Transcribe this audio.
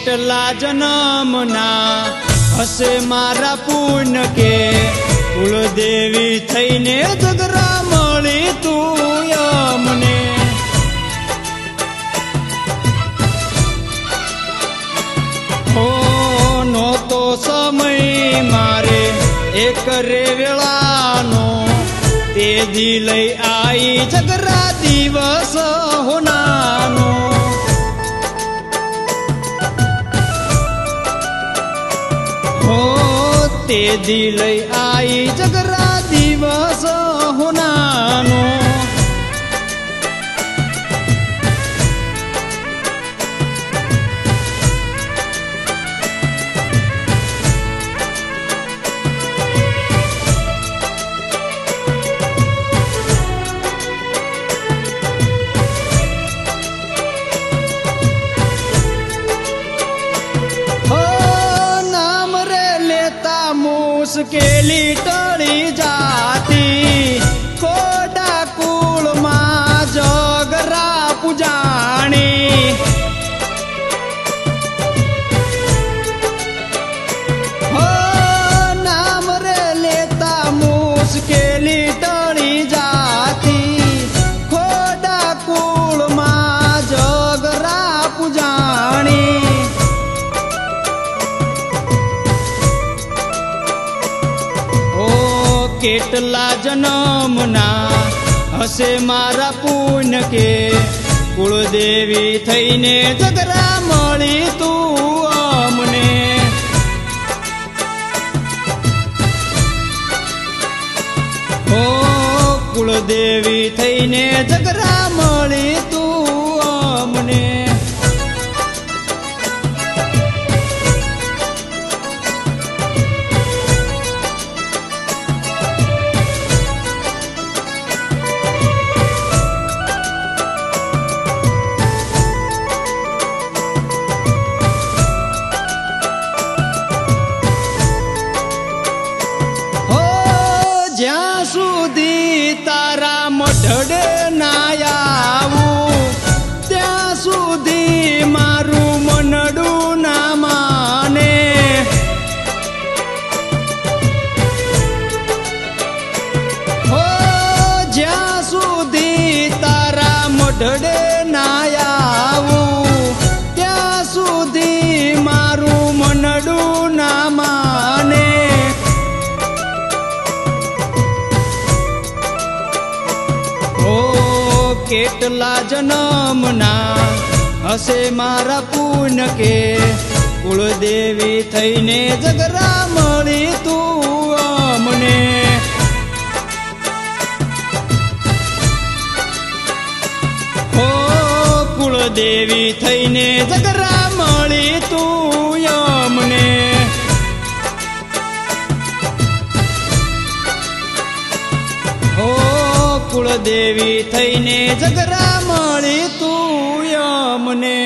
કેટલા જન્મના હશે મારા પુણ્ય કે કુળદેવી થઈને જગરા મળી તું અમને. હો નહોતો સમય મારે એક રે વેળાનો, તે દી લઈ આઈ જગરા દિવસ હોનાનો. તે દી લઈ આઈ જગરા દિવસ હોનાનો. મુશ્કેલી ટળી જાતી, ખોડા કુળમાં જગરા પૂજાણી. હો નામ રે લેતા મુશ્કેલી ટળી જાતી, ખોડા કુળમાં જગરા પૂજાણી. કેટલા જન્મના હશે મારા પુણ્ય કે કુળદેવી થઈને જગરા મળી તું અમને. હો કુળદેવી થઈને જગરા મળી તું અમને. જ્યાં સુધી તારા મઢડે ના આવું, ત્યાં સુધી મારું મનડું ના માને. હો જ્યાં સુધી તારા મઢડે ના આવું, ત્યાં સુધી મારું મનડું ના માને. કેટલા જન્મના હશે મારા પુણ્ય કે કુળદેવી થઈને જગરા મળી તું અમને. હો કુળદેવી થઈને જગરા મળી તું અમને. કુળદેવી થઈને જગરા મળી તું અમને.